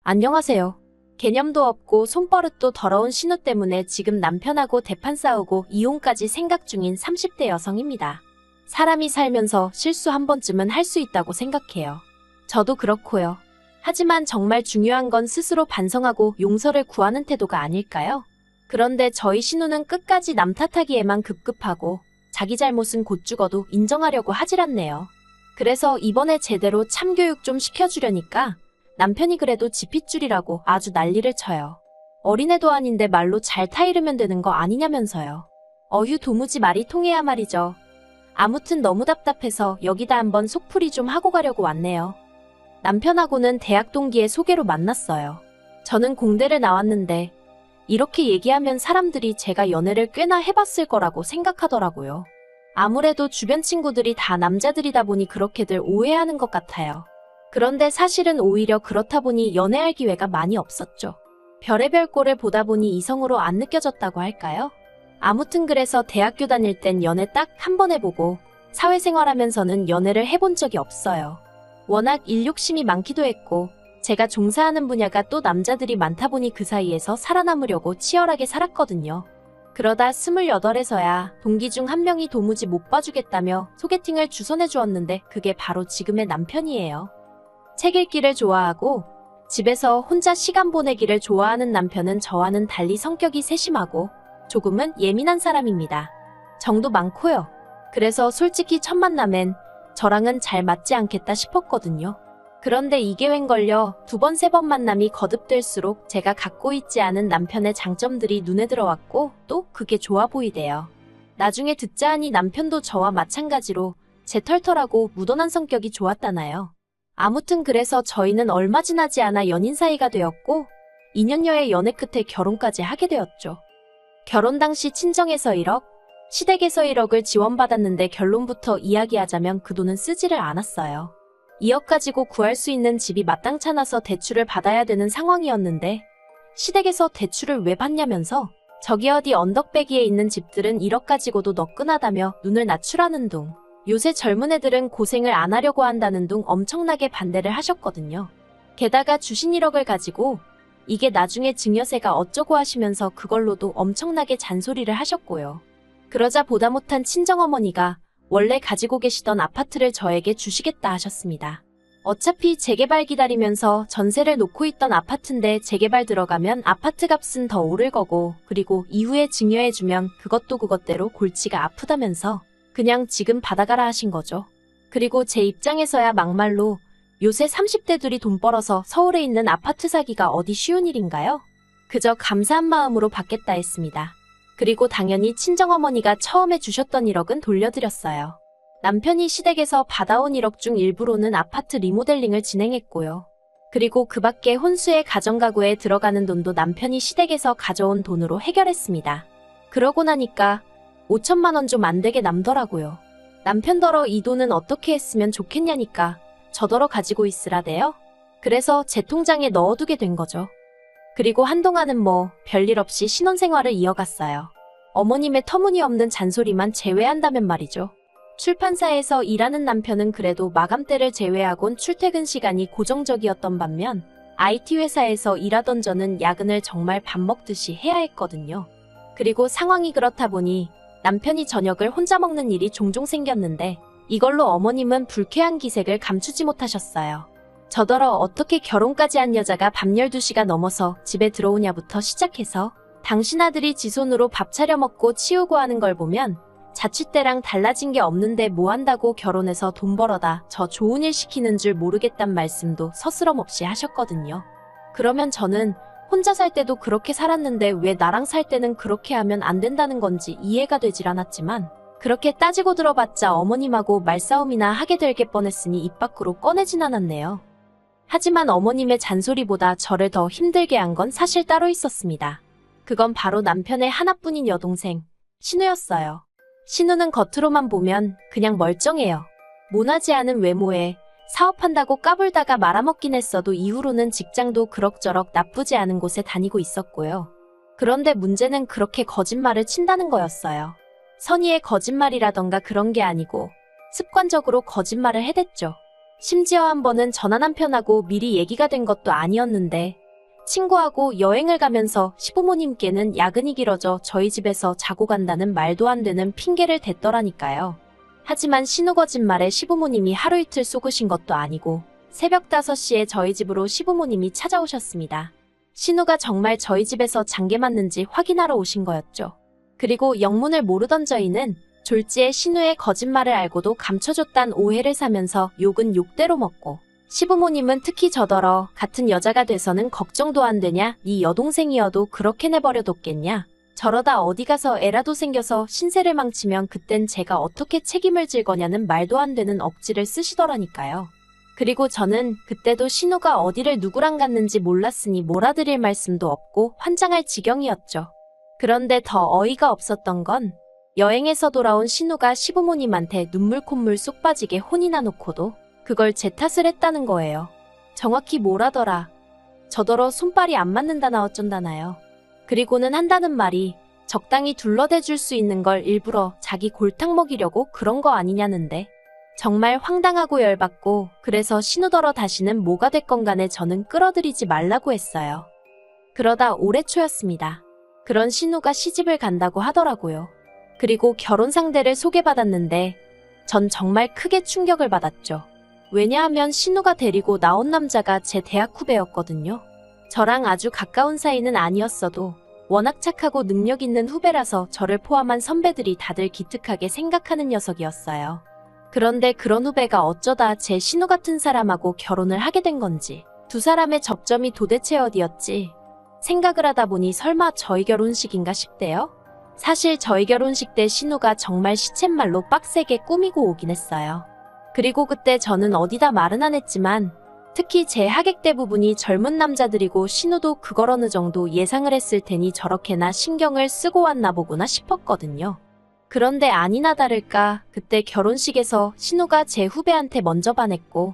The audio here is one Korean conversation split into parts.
안녕하세요. 개념도 없고 손버릇도 더러운 신우 때문에 지금 남편하고 대판 싸우고 이혼까지 생각 중인 30대 여성입니다. 사람이 살면서 실수 한 번쯤은 할 수 있다고 생각해요. 저도 그렇고요. 하지만 정말 중요한 건 스스로 반성하고 용서를 구하는 태도가 아닐까요? 그런데 저희 신우는 끝까지 남 탓하기에만 급급하고 자기 잘못은 곧 죽어도 인정하려고 하질 않네요. 그래서 이번에 제대로 참교육 좀 시켜주려니까 남편이 그래도 지핏줄이라고 아주 난리를 쳐요. 어린애도 아닌데 말로 잘 타이르면 되는 거 아니냐면서요. 어휴, 도무지 말이 통해야 말이죠. 아무튼 너무 답답해서 여기다 한번 속풀이 좀 하고 가려고 왔네요. 남편하고는 대학 동기의 소개로 만났어요. 저는 공대를 나왔는데 이렇게 얘기하면 사람들이 제가 연애를 꽤나 해봤을 거라고 생각하더라고요. 아무래도 주변 친구들이 다 남자들이다 보니 그렇게들 오해하는 것 같아요. 그런데 사실은 오히려 그렇다 보니 연애할 기회가 많이 없었죠. 별의별 꼴을 보다 보니 이성으로 안 느껴졌다고 할까요? 아무튼 그래서 대학교 다닐 땐 연애 딱 한 번 해보고 사회생활하면서는 연애를 해본 적이 없어요. 워낙 일 욕심이 많기도 했고 제가 종사하는 분야가 또 남자들이 많다 보니 그 사이에서 살아남으려고 치열하게 살았거든요. 그러다 28에서야 동기 중 한 명이 도무지 못 봐주겠다며 소개팅을 주선해 주었는데 그게 바로 지금의 남편이에요. 책 읽기를 좋아하고 집에서 혼자 시간 보내기를 좋아하는 남편은 저와는 달리 성격이 세심하고 조금은 예민한 사람입니다. 정도 많고요. 그래서 솔직히 첫 만남엔 저랑은 잘 맞지 않겠다 싶었거든요. 그런데 이게 웬걸요. 두 번, 세 번 만남이 거듭될수록 제가 갖고 있지 않은 남편의 장점들이 눈에 들어왔고 또 그게 좋아 보이대요. 나중에 듣자 하니 남편도 저와 마찬가지로 제 털털하고 무던한 성격이 좋았다나요. 아무튼 그래서 저희는 얼마 지나지 않아 연인 사이가 되었고 2년여의 연애 끝에 결혼까지 하게 되었죠. 결혼 당시 친정에서 1억, 시댁에서 1억을 지원받았는데 결론부터 이야기하자면 그 돈은 쓰지를 않았어요. 2억 가지고 구할 수 있는 집이 마땅찮아서 대출을 받아야 되는 상황이었는데 시댁에서 대출을 왜 받냐면서 저기 어디 언덕배기에 있는 집들은 1억 가지고도 너끈하다며 눈을 낮추라는 둥, 요새 젊은 애들은 고생을 안 하려고 한다는 둥 엄청나게 반대를 하셨거든요. 게다가 주신 1억을 가지고 이게 나중에 증여세가 어쩌고 하시면서 그걸로도 엄청나게 잔소리를 하셨고요. 그러자 보다 못한 친정어머니가 원래 가지고 계시던 아파트를 저에게 주시겠다 하셨습니다. 어차피 재개발 기다리면서 전세를 놓고 있던 아파트인데 재개발 들어가면 아파트 값은 더 오를 거고 그리고 이후에 증여해주면 그것도 그것대로 골치가 아프다면서 그냥 지금 받아가라 하신 거죠. 그리고 제 입장에서야 막말로 요새 30대들이 돈 벌어서 서울에 있는 아파트 사기가 어디 쉬운 일인가요? 그저 감사한 마음으로 받겠다 했습니다. 그리고 당연히 친정어머니가 처음에 주셨던 1억은 돌려드렸어요. 남편이 시댁에서 받아온 1억 중 일부로는 아파트 리모델링을 진행했고요. 그리고 그 밖에 혼수의 가정가구에 들어가는 돈도 남편이 시댁에서 가져온 돈으로 해결했습니다. 그러고 나니까 5천만 원 좀 안 되게 남더라고요. 남편더러 이 돈은 어떻게 했으면 좋겠냐니까 저더러 가지고 있으라대요. 그래서 제 통장에 넣어두게 된 거죠. 그리고 한동안은 뭐 별일 없이 신혼생활을 이어갔어요. 어머님의 터무니없는 잔소리만 제외한다면 말이죠. 출판사에서 일하는 남편은 그래도 마감때를 제외하곤 출퇴근 시간이 고정적이었던 반면 IT 회사에서 일하던 저는 야근을 정말 밥 먹듯이 해야 했거든요. 그리고 상황이 그렇다 보니 남편이 저녁을 혼자 먹는 일이 종종 생겼는데 이걸로 어머님은 불쾌한 기색을 감추지 못하셨어요. 저더러 어떻게 결혼까지 한 여자가 밤 12시가 넘어서 집에 들어오냐부터 시작해서 당신 아들이 지 손으로 밥 차려 먹고 치우고 하는 걸 보면 자취 때랑 달라진 게 없는데 뭐 한다고 결혼해서 돈 벌어다 저 좋은 일 시키는 줄 모르겠단 말씀도 서스럼 없이 하셨거든요. 그러면 저는 혼자 살 때도 그렇게 살았는데 왜 나랑 살 때는 그렇게 하면 안 된다는 건지 이해가 되질 않았지만 그렇게 따지고 들어봤자 어머님하고 말싸움이나 하게 될 게 뻔했으니 입 밖으로 꺼내진 않았네요. 하지만 어머님의 잔소리보다 저를 더 힘들게 한 건 사실 따로 있었습니다. 그건 바로 남편의 하나뿐인 여동생, 신우였어요. 신우는 겉으로만 보면 그냥 멀쩡해요. 모나지 않은 외모에 사업한다고 까불다가 말아먹긴 했어도 이후로는 직장도 그럭저럭 나쁘지 않은 곳에 다니고 있었고요. 그런데 문제는 그렇게 거짓말을 친다는 거였어요. 선의의 거짓말이라던가 그런 게 아니고 습관적으로 거짓말을 해댔죠. 심지어 한 번은 전화 남편하고 미리 얘기가 된 것도 아니었는데 친구하고 여행을 가면서 시부모님께는 야근이 길어져 저희 집에서 자고 간다는 말도 안 되는 핑계를 댔더라니까요. 하지만 신우 거짓말에 시부모님이 하루 이틀 속으신 것도 아니고 새벽 5시에 저희 집으로 시부모님이 찾아오셨습니다. 신우가 정말 저희 집에서 장계 맞는지 확인하러 오신 거였죠. 그리고 영문을 모르던 저희는 졸지에 신우의 거짓말을 알고도 감춰줬단 오해를 사면서 욕은 욕대로 먹고 시부모님은 특히 저더러 같은 여자가 돼서는 걱정도 안 되냐? 네 여동생이어도 그렇게 내버려뒀겠냐? 저러다 어디 가서 애라도 생겨서 신세를 망치면 그땐 제가 어떻게 책임을 질 거냐는 말도 안 되는 억지를 쓰시더라니까요. 그리고 저는 그때도 신우가 어디를 누구랑 갔는지 몰랐으니 몰아드릴 말씀도 없고 환장할 지경이었죠. 그런데 더 어이가 없었던 건 여행에서 돌아온 신우가 시부모님한테 눈물 콧물 쏙 빠지게 혼이나 놓고도 그걸 제 탓을 했다는 거예요. 정확히 뭐라더라. 저더러 손발이 안 맞는다나 어쩐다나요. 그리고는 한다는 말이 적당히 둘러대줄 수 있는 걸 일부러 자기 골탕 먹이려고 그런 거 아니냐는데 정말 황당하고 열받고 그래서 신우더러 다시는 뭐가 됐건 간에 저는 끌어들이지 말라고 했어요. 그러다 올해 초였습니다. 그런 신우가 시집을 간다고 하더라고요. 그리고 결혼 상대를 소개받았는데 전 정말 크게 충격을 받았죠. 왜냐하면 신우가 데리고 나온 남자가 제 대학 후배였거든요. 저랑 아주 가까운 사이는 아니었어도 워낙 착하고 능력 있는 후배라서 저를 포함한 선배들이 다들 기특하게 생각하는 녀석이었어요. 그런데 그런 후배가 어쩌다 제 신우 같은 사람하고 결혼을 하게 된 건지 두 사람의 접점이 도대체 어디였지 생각을 하다 보니 설마 저희 결혼식인가 싶대요. 사실 저희 결혼식 때 신우가 정말 시쳇말로 빡세게 꾸미고 오긴 했어요. 그리고 그때 저는 어디다 말은 안 했지만 특히 제 하객 대부분이 젊은 남자들이고 신우도 그걸 어느 정도 예상을 했을 테니 저렇게나 신경을 쓰고 왔나 보구나 싶었거든요. 그런데 아니나 다를까 그때 결혼식에서 신우가 제 후배한테 먼저 반했고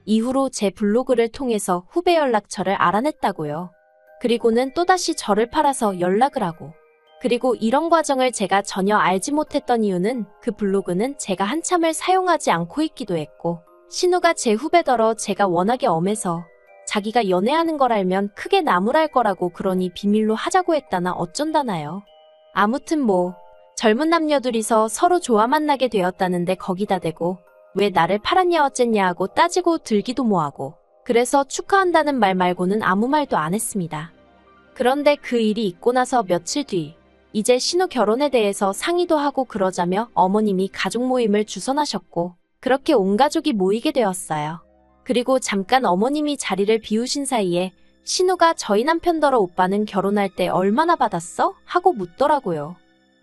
이후로 제 블로그를 통해서 후배 연락처를 알아냈다고요. 그리고는 또다시 저를 팔아서 연락을 하고 그리고 이런 과정을 제가 전혀 알지 못했던 이유는 그 블로그는 제가 한참을 사용하지 않고 있기도 했고 신우가 제 후배더러 제가 워낙에 엄해서 자기가 연애하는 걸 알면 크게 나무랄 거라고 그러니 비밀로 하자고 했다나 어쩐다나요. 아무튼 뭐 젊은 남녀 둘이서 서로 좋아 만나게 되었다는데 거기다 대고 왜 나를 팔았냐 어쨌냐 하고 따지고 들기도 뭐하고 그래서 축하한다는 말 말고는 아무 말도 안 했습니다. 그런데 그 일이 있고 나서 며칠 뒤 이제 신우 결혼에 대해서 상의도 하고 그러자며 어머님이 가족 모임을 주선하셨고 그렇게 온 가족이 모이게 되었어요. 그리고 잠깐 어머님이 자리를 비우신 사이에 신우가 저희 남편더러 오빠는 결혼할 때 얼마나 받았어? 하고 묻더라고요.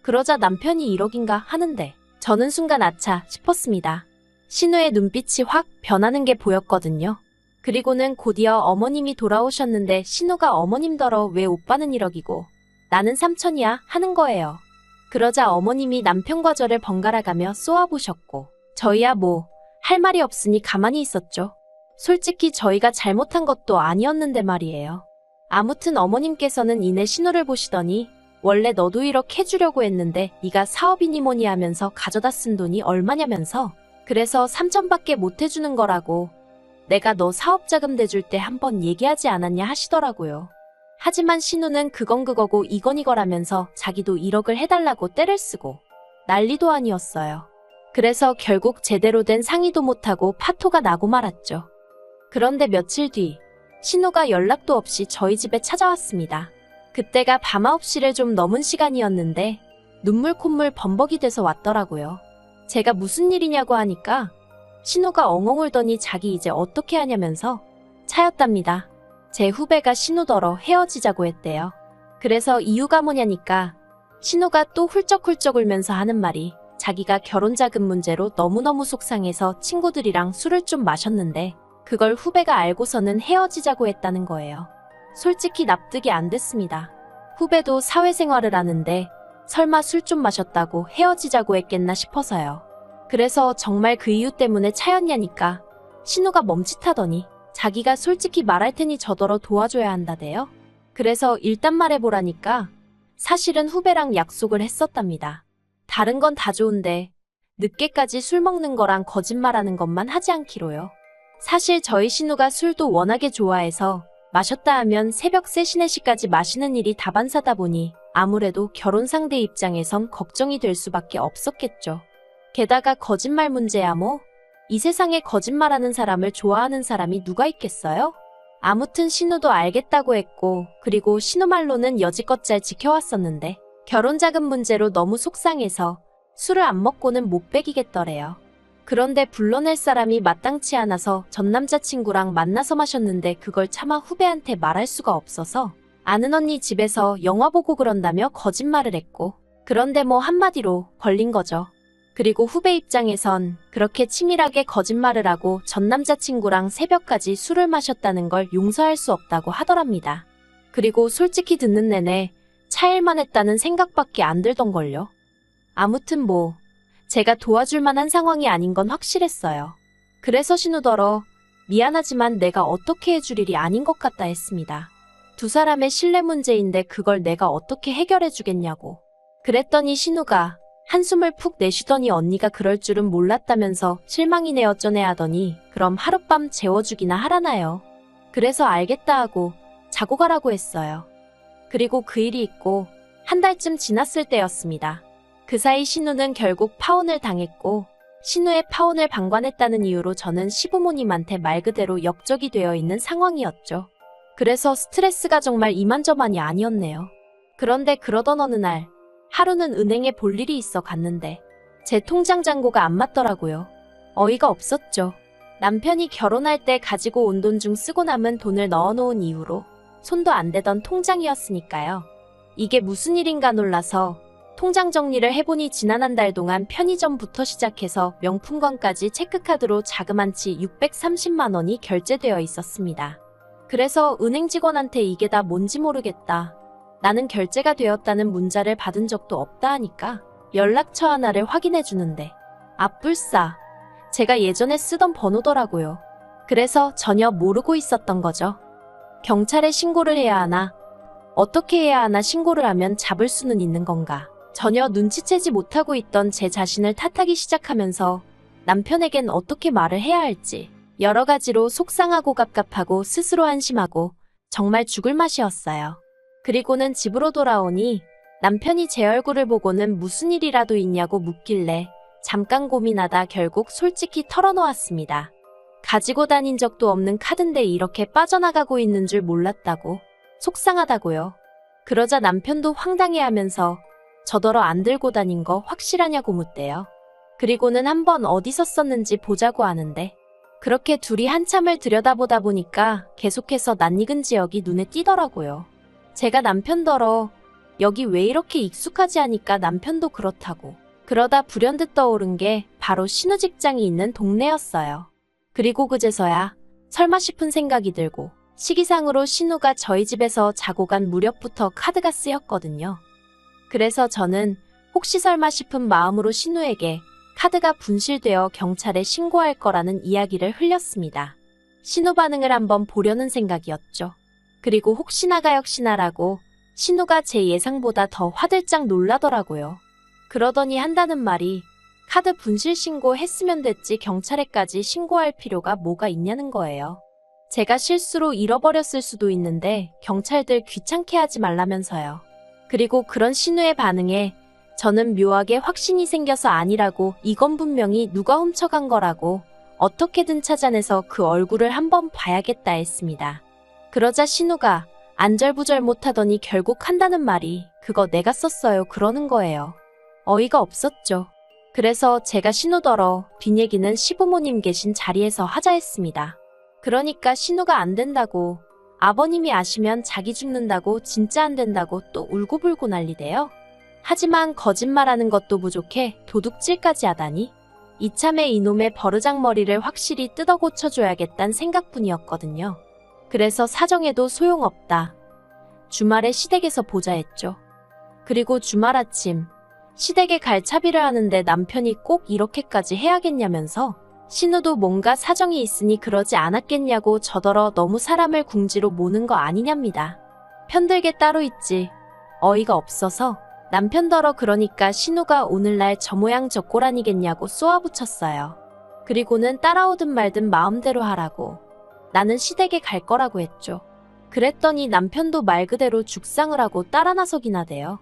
그러자 남편이 1억인가 하는데 저는 순간 아차 싶었습니다. 신우의 눈빛이 확 변하는 게 보였거든요. 그리고는 곧이어 어머님이 돌아오셨는데 신우가 어머님더러 왜 오빠는 1억이고 나는 3천이야 하는 거예요. 그러자 어머님이 남편과 저를 번갈아가며 쏘아보셨고 저희야 뭐 할 말이 없으니 가만히 있었죠. 솔직히 저희가 잘못한 것도 아니었는데 말이에요. 아무튼 어머님께서는 이내 신우를 보시더니 원래 너도 1억 해주려고 했는데 네가 사업이니 뭐니 하면서 가져다 쓴 돈이 얼마냐면서 그래서 3천밖에 못 해주는 거라고 내가 너 사업자금 대줄 때 한번 얘기하지 않았냐 하시더라고요. 하지만 신우는 그건 그거고 이건 이거라면서 자기도 1억을 해달라고 떼를 쓰고 난리도 아니었어요. 그래서 결국 제대로 된 상의도 못하고 파토가 나고 말았죠. 그런데 며칠 뒤 신우가 연락도 없이 저희 집에 찾아왔습니다. 그때가 밤 9시를 좀 넘은 시간이었는데 눈물 콧물 범벅이 돼서 왔더라고요. 제가 무슨 일이냐고 하니까 신우가 엉엉 울더니 자기 이제 어떻게 하냐면서 차였답니다. 제 후배가 신우더러 헤어지자고 했대요. 그래서 이유가 뭐냐니까 신우가 또 훌쩍훌쩍 울면서 하는 말이 자기가 결혼자금 문제로 너무너무 속상해서 친구들이랑 술을 좀 마셨는데 그걸 후배가 알고서는 헤어지자고 했다는 거예요. 솔직히 납득이 안 됐습니다. 후배도 사회생활을 하는데 설마 술 좀 마셨다고 헤어지자고 했겠나 싶어서요. 그래서 정말 그 이유 때문에 차였냐니까 신우가 멈칫하더니 자기가 솔직히 말할 테니 저더러 도와줘야 한다대요. 그래서 일단 말해보라니까 사실은 후배랑 약속을 했었답니다. 다른 건 다 좋은데 늦게까지 술 먹는 거랑 거짓말하는 것만 하지 않기로요. 사실 저희 신우가 술도 워낙에 좋아해서 마셨다 하면 새벽 3시, 4시까지 마시는 일이 다반사다 보니 아무래도 결혼 상대 입장에선 걱정이 될 수밖에 없었겠죠. 게다가 거짓말 문제야 뭐? 이 세상에 거짓말하는 사람을 좋아하는 사람이 누가 있겠어요? 아무튼 신우도 알겠다고 했고, 그리고 신우 말로는 여지껏 잘 지켜왔었는데 결혼 자금 문제로 너무 속상해서 술을 안 먹고는 못 배기겠더래요. 그런데 불러낼 사람이 마땅치 않아서 전 남자친구랑 만나서 마셨는데 그걸 차마 후배한테 말할 수가 없어서 아는 언니 집에서 영화 보고 그런다며 거짓말을 했고, 그런데 뭐 한마디로 걸린 거죠. 그리고 후배 입장에선 그렇게 치밀하게 거짓말을 하고 전 남자친구랑 새벽까지 술을 마셨다는 걸 용서할 수 없다고 하더랍니다. 그리고 솔직히 듣는 내내 차일만 했다는 생각밖에 안 들던걸요. 아무튼 뭐 제가 도와줄 만한 상황이 아닌 건 확실했어요. 그래서 신우더러 미안하지만 내가 어떻게 해줄 일이 아닌 것 같다 했습니다. 두 사람의 신뢰 문제인데 그걸 내가 어떻게 해결해 주겠냐고. 그랬더니 신우가 한숨을 푹 내쉬더니 언니가 그럴 줄은 몰랐다면서 실망이네 어쩌네 하더니 그럼 하룻밤 재워주기나 하라나요. 그래서 알겠다 하고 자고 가라고 했어요. 그리고 그 일이 있고 한 달쯤 지났을 때였습니다. 그 사이 신우는 결국 파혼을 당했고, 신우의 파혼을 방관했다는 이유로 저는 시부모님한테 말 그대로 역적이 되어 있는 상황이었죠. 그래서 스트레스가 정말 이만저만이 아니었네요. 그런데 그러던 어느 날 하루는 은행에 볼 일이 있어 갔는데 제 통장 잔고가 안 맞더라고요. 어이가 없었죠. 남편이 결혼할 때 가지고 온 돈 중 쓰고 남은 돈을 넣어놓은 이후로 손도 안 대던 통장이었으니까요. 이게 무슨 일인가 놀라서 통장 정리를 해보니 지난 한 달 동안 편의점부터 시작해서 명품관까지 체크카드로 자그만치 630만 원이 결제되어 있었습니다. 그래서 은행 직원한테 이게 다 뭔지 모르겠다. 나는 결제가 되었다는 문자를 받은 적도 없다 하니까 연락처 하나를 확인해 주는데 앞불싸 제가 예전에 쓰던 번호더라고요. 그래서 전혀 모르고 있었던 거죠. 경찰에 신고를 해야 하나? 어떻게 해야 하나 신고를 하면 잡을 수는 있는 건가? 전혀 눈치채지 못하고 있던 제 자신을 탓하기 시작하면서 남편에겐 어떻게 말을 해야 할지 여러 가지로 속상하고 갑갑하고 스스로 한심하고 정말 죽을 맛이었어요. 그리고는 집으로 돌아오니 남편이 제 얼굴을 보고는 무슨 일이라도 있냐고 묻길래 잠깐 고민하다 결국 솔직히 털어놓았습니다. 가지고 다닌 적도 없는 카드인데 이렇게 빠져나가고 있는 줄 몰랐다고. 속상하다고요. 그러자 남편도 황당해하면서 저더러 안 들고 다닌 거 확실하냐고 묻대요. 그리고는 한번 어디서 썼는지 보자고 하는데 그렇게 둘이 한참을 들여다보다 보니까 계속해서 낯익은 지역이 눈에 띄더라고요. 제가 남편더러 여기 왜 이렇게 익숙하지 하니까 남편도 그렇다고. 그러다 불현듯 떠오른 게 바로 신우 직장이 있는 동네였어요. 그리고 그제서야 설마 싶은 생각이 들고 시기상으로 신우가 저희 집에서 자고 간 무렵부터 카드가 쓰였거든요. 그래서 저는 혹시 설마 싶은 마음으로 신우에게 카드가 분실되어 경찰에 신고할 거라는 이야기를 흘렸습니다. 신우 반응을 한번 보려는 생각이었죠. 그리고 혹시나가 역시나라고 신우가 제 예상보다 더 화들짝 놀라더라고요. 그러더니 한다는 말이 카드 분실 신고했으면 됐지 경찰에까지 신고할 필요가 뭐가 있냐는 거예요. 제가 실수로 잃어버렸을 수도 있는데 경찰들 귀찮게 하지 말라면서요. 그리고 그런 신우의 반응에 저는 묘하게 확신이 생겨서 아니라고 이건 분명히 누가 훔쳐간 거라고 어떻게든 찾아내서 그 얼굴을 한번 봐야겠다 했습니다. 그러자 신우가 안절부절 못하더니 결국 한다는 말이 그거 내가 썼어요 그러는 거예요. 어이가 없었죠. 그래서 제가 신우더러 뒷얘기는 시부모님 계신 자리에서 하자 했습니다. 그러니까 신우가 안 된다고 아버님이 아시면 자기 죽는다고 진짜 안 된다고 또 울고불고 난리대요. 하지만 거짓말하는 것도 부족해 도둑질까지 하다니 이참에 이놈의 버르장머리를 확실히 뜯어 고쳐줘야겠단 생각뿐이었거든요. 그래서 사정해도 소용없다. 주말에 시댁에서 보자 했죠. 그리고 주말 아침 시댁에 갈 차비를 하는데 남편이 꼭 이렇게까지 해야겠냐면서 신우도 뭔가 사정이 있으니 그러지 않았겠냐고 저더러 너무 사람을 궁지로 모는 거 아니냐입니다. 편들게 따로 있지. 어이가 없어서 남편더러 그러니까 신우가 오늘날 저 모양 저 꼴 아니겠냐고 쏘아붙였어요. 그리고는 따라오든 말든 마음대로 하라고. 나는 시댁에 갈 거라고 했죠. 그랬더니 남편도 말 그대로 죽상을 하고 따라 나서긴 하대요.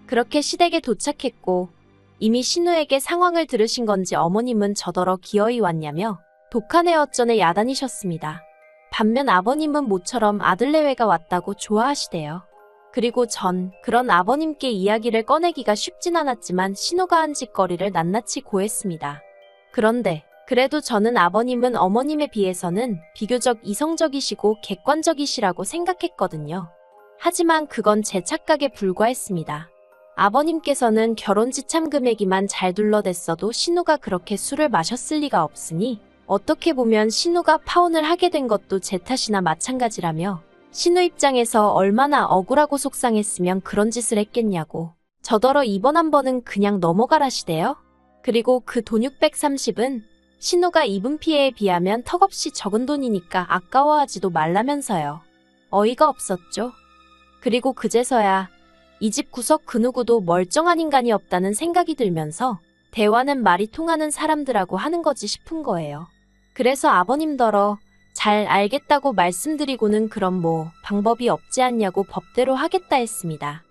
그렇게 시댁에 도착했고 이미 신우에게 상황을 들으신 건지 어머님은 저더러 기어이 왔냐며 독한 애 어쩌네 야단이셨습니다. 반면 아버님은 모처럼 아들내외가 왔다고 좋아하시대요. 그리고 전 그런 아버님께 이야기를 꺼내기가 쉽진 않았지만 신우가 한 짓거리를 낱낱이 고했습니다. 그런데 그래도 저는 아버님은 어머님에 비해서는 비교적 이성적이시고 객관적이시라고 생각했거든요. 하지만 그건 제 착각에 불과했습니다. 아버님께서는 결혼 지참 금액이만 잘 둘러댔어도 신우가 그렇게 술을 마셨을 리가 없으니 어떻게 보면 신우가 파혼을 하게 된 것도 제 탓이나 마찬가지라며 신우 입장에서 얼마나 억울하고 속상했으면 그런 짓을 했겠냐고. 저더러 이번 한 번은 그냥 넘어가라시대요. 그리고 그 돈 630은 신우가 입은 피해에 비하면 턱없이 적은 돈이니까 아까워하지도 말라면서요. 어이가 없었죠. 그리고 그제서야 이 집 구석 그 누구도 멀쩡한 인간이 없다는 생각이 들면서 대화는 말이 통하는 사람들하고 하는 거지 싶은 거예요. 그래서 아버님더러 잘 알겠다고 말씀드리고는 그럼 뭐 방법이 없지 않냐고 법대로 하겠다 했습니다.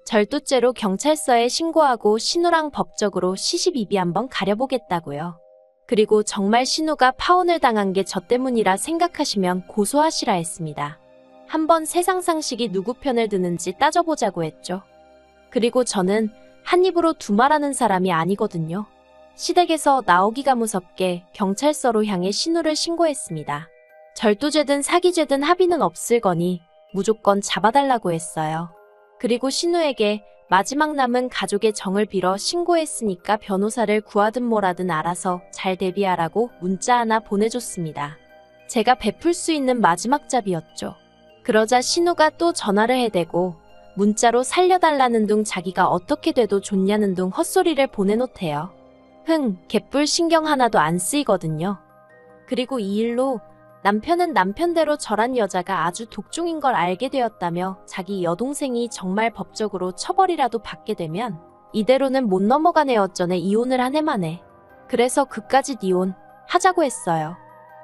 절도죄로 경찰서에 신고하고 신우랑 법적으로 시시비비 한번 가려보겠다고요. 그리고 정말 신우가 파혼을 당한 게 저 때문이라 생각하시면 고소하시라 했습니다. 한번 세상 상식이 누구 편을 드는지 따져보자고 했죠. 그리고 저는 한 입으로 두 말하는 사람이 아니거든요. 시댁에서 나오기가 무섭게 경찰서로 향해 신우를 신고했습니다. 절도죄든 사기죄든 합의는 없을 거니 무조건 잡아달라고 했어요. 그리고 신우에게 마지막 남은 가족의 정을 빌어 신고했으니까 변호사를 구하든 뭐라든 알아서 잘 대비하라고 문자 하나 보내줬습니다. 제가 베풀 수 있는 마지막 잡이었죠. 그러자 신우가 또 전화를 해대고 문자로 살려달라는 둥 자기가 어떻게 돼도 좋냐는 둥 헛소리를 보내놓대요. 개뿔 신경 하나도 안 쓰이거든요. 그리고 이 일로 남편은 남편대로 저란 여자가 아주 독종인 걸 알게 되었다며 자기 여동생이 정말 법적으로 처벌이라도 받게 되면 이대로는 못 넘어가네 어쩌네 이혼을 한 해 만에. 그래서 그까짓 이혼 하자고 했어요.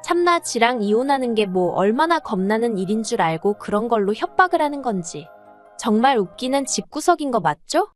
참나 지랑 이혼하는 게 뭐 얼마나 겁나는 일인 줄 알고 그런 걸로 협박을 하는 건지. 정말 웃기는 집구석인 거 맞죠?